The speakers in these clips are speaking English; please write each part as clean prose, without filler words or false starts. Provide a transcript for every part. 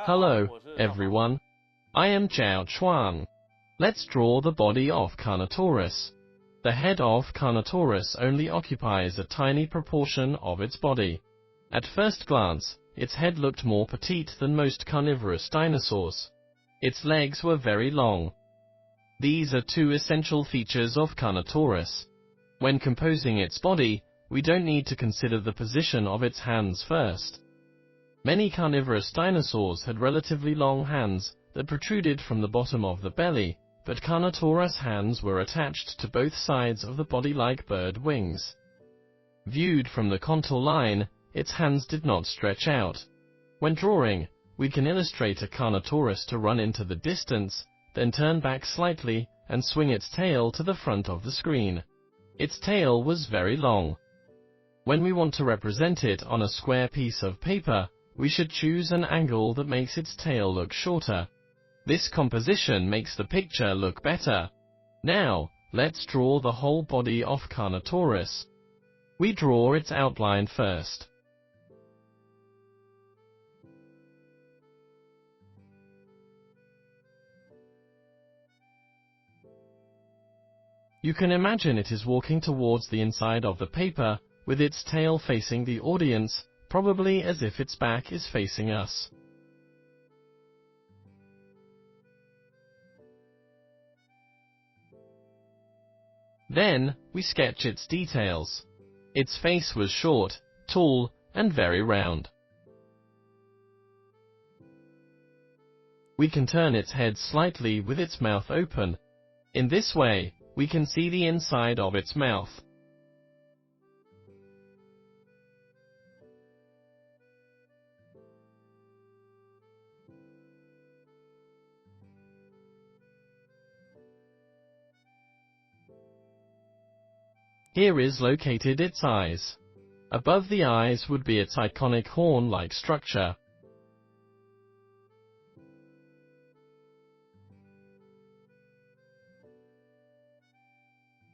Hello, everyone. I am Chuang. Let's draw the body of Carnotaurus. The head of Carnotaurus only occupies a tiny proportion of its body. At first glance, its head looked more petite than most carnivorous dinosaurs. Its legs were very long. These are two essential features of Carnotaurus. When composing its body, we don't need to consider the position of its hands first. Many carnivorous dinosaurs had relatively long hands that protruded from the bottom of the belly, but Carnotaurus' hands were attached to both sides of the body like bird wings. Viewed from the contour line, its hands did not stretch out. When drawing, we can illustrate a Carnotaurus to run into the distance, then turn back slightly and swing its tail to the front of the screen. Its tail was very long. When we want to represent it on a square piece of paper, we should choose an angle that makes its tail look shorter. This composition makes the picture look better. Now, let's draw the whole body of Carnotaurus. We draw its outline first. You can imagine it is walking towards the inside of the paper, with its tail facing the audience, probably as if its back is facing us. Then, we sketch its details. Its face was short, tall, and very round. We can turn its head slightly with its mouth open. In this way, we can see the inside of its mouth. Here is located its eyes. Above the eyes would be its iconic horn-like structure.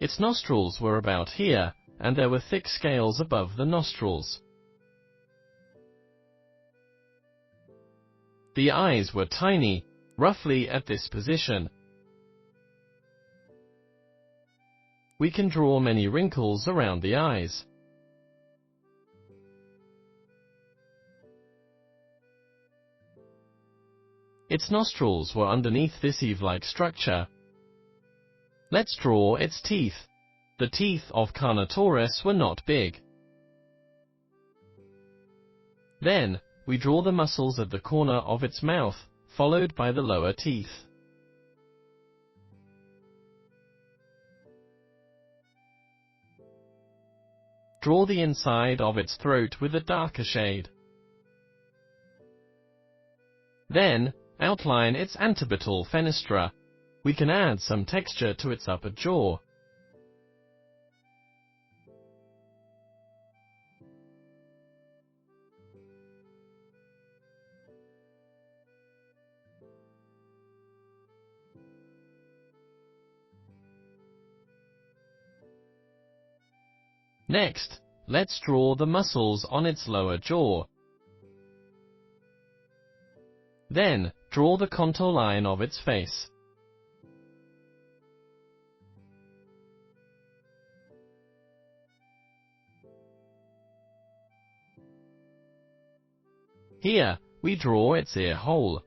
Its nostrils were about here, and there were thick scales above the nostrils. The eyes were tiny, roughly at this position. We can draw many wrinkles around the eyes. Its nostrils were underneath this eave-like structure. Let's draw its teeth. The teeth of Carnotaurus were not big. Then, we draw the muscles at the corner of its mouth, followed by the lower teeth. Draw the inside of its throat with a darker shade. Then, outline its antebital fenestra. We can add some texture to its upper jaw. Next, let's draw the muscles on its lower jaw. Then, draw the contour line of its face. Here, we draw its ear hole.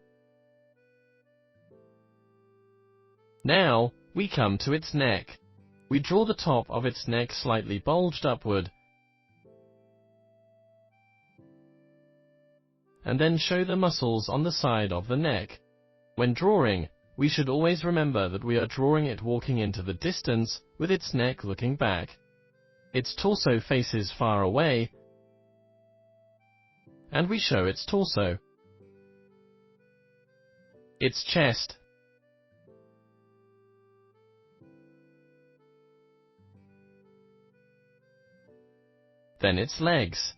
Now, we come to its neck. We draw the top of its neck slightly bulged upward, and then show the muscles on the side of the neck. When drawing, we should always remember that we are drawing it walking into the distance, with its neck looking back. Its torso faces far away, and we show its torso. Its chest. Then its legs.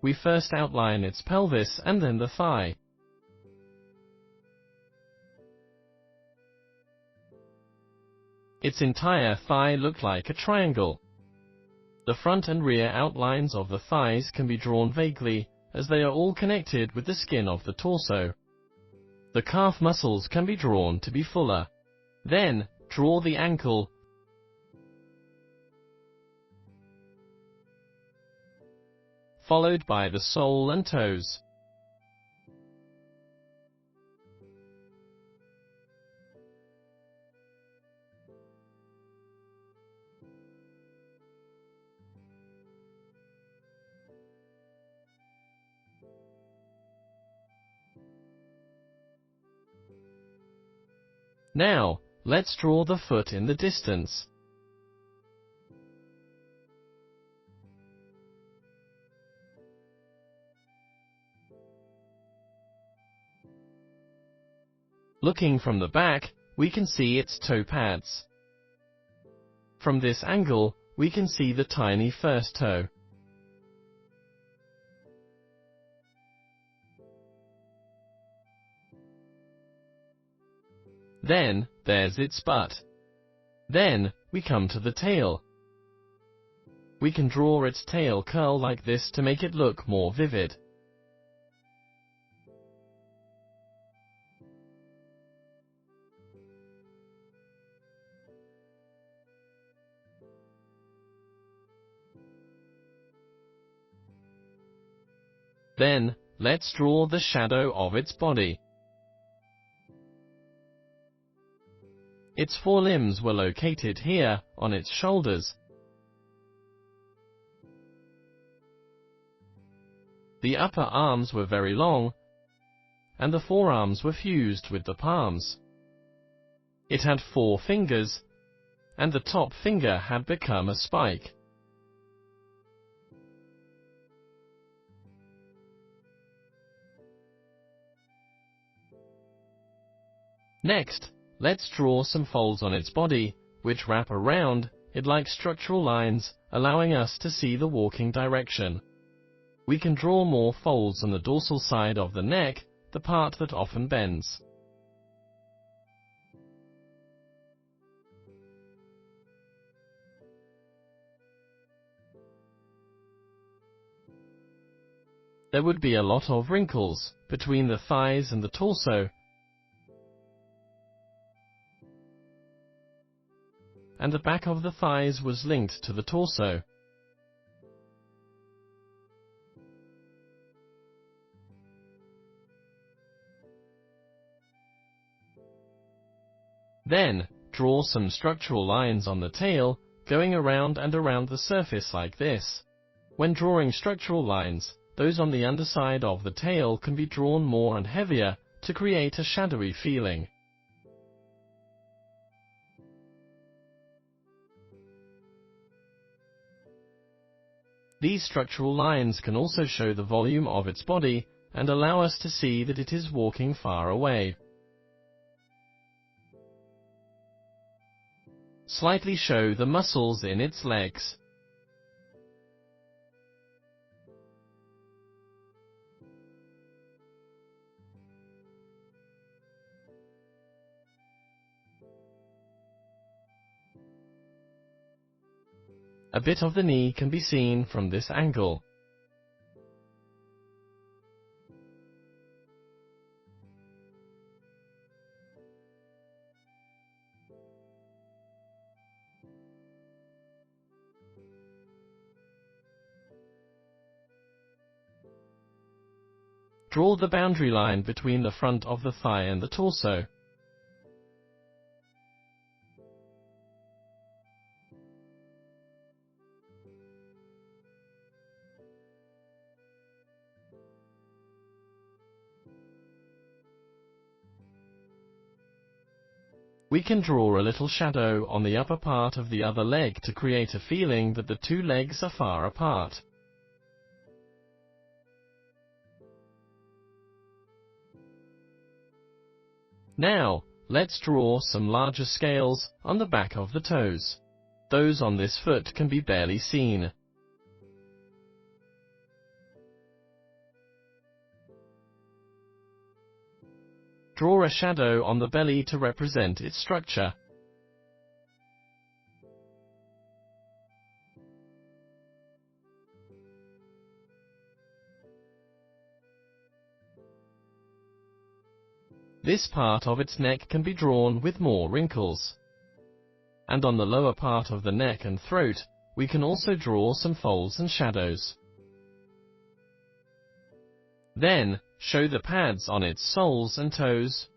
We first outline its pelvis and then the thigh. Its entire thigh looked like a triangle. The front and rear outlines of the thighs can be drawn vaguely, as they are all connected with the skin of the torso. The calf muscles can be drawn to be fuller. Then, draw the ankle, followed by the sole and toes. Now, let's draw the foot in the distance. Looking from the back, we can see its toe pads. From this angle, we can see the tiny first toe. Then, there's its butt. Then, we come to the tail. We can draw its tail curl like this to make it look more vivid. Then, let's draw the shadow of its body. Its forelimbs were located here, on its shoulders. The upper arms were very long, and the forearms were fused with the palms. It had 4 fingers, and the top finger had become a spike. Next, let's draw some folds on its body, which wrap around it like structural lines, allowing us to see the walking direction. We can draw more folds on the dorsal side of the neck, the part that often bends. There would be a lot of wrinkles between the thighs and the torso, and the back of the thighs was linked to the torso. Then, draw some structural lines on the tail, going around and around the surface like this. When drawing structural lines, those on the underside of the tail can be drawn more and heavier to create a shadowy feeling. These structural lines can also show the volume of its body and allow us to see that it is walking far away. Slightly show the muscles in its legs. A bit of the knee can be seen from this angle. Draw the boundary line between the front of the thigh and the torso. We can draw a little shadow on the upper part of the other leg to create a feeling that the 2 legs are far apart. Now, let's draw some larger scales on the back of the toes. Those on this foot can be barely seen. Draw a shadow on the belly to represent its structure. This part of its neck can be drawn with more wrinkles. And on the lower part of the neck and throat, we can also draw some folds and shadows. Then, show the pads on its soles and toes.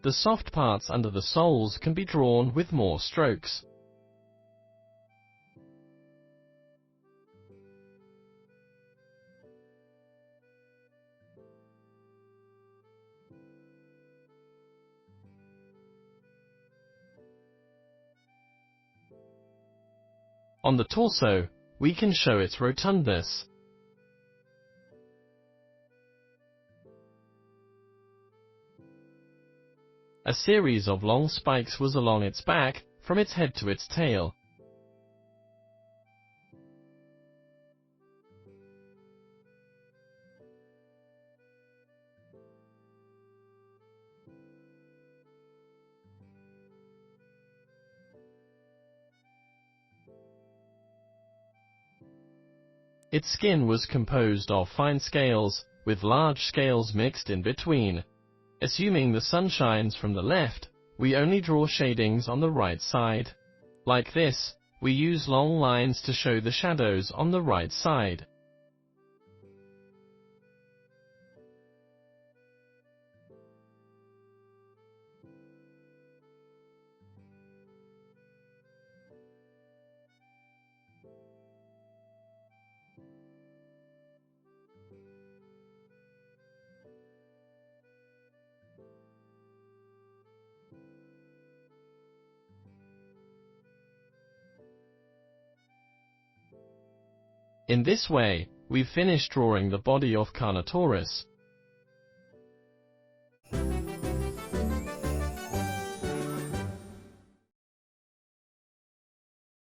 The soft parts under the soles can be drawn with more strokes. On the torso, we can show its rotundness. A series of long spikes was along its back, from its head to its tail. Its skin was composed of fine scales, with large scales mixed in between. Assuming the sun shines from the left, we only draw shadings on the right side. Like this, we use long lines to show the shadows on the right side. In this way, we've finished drawing the body of Carnotaurus.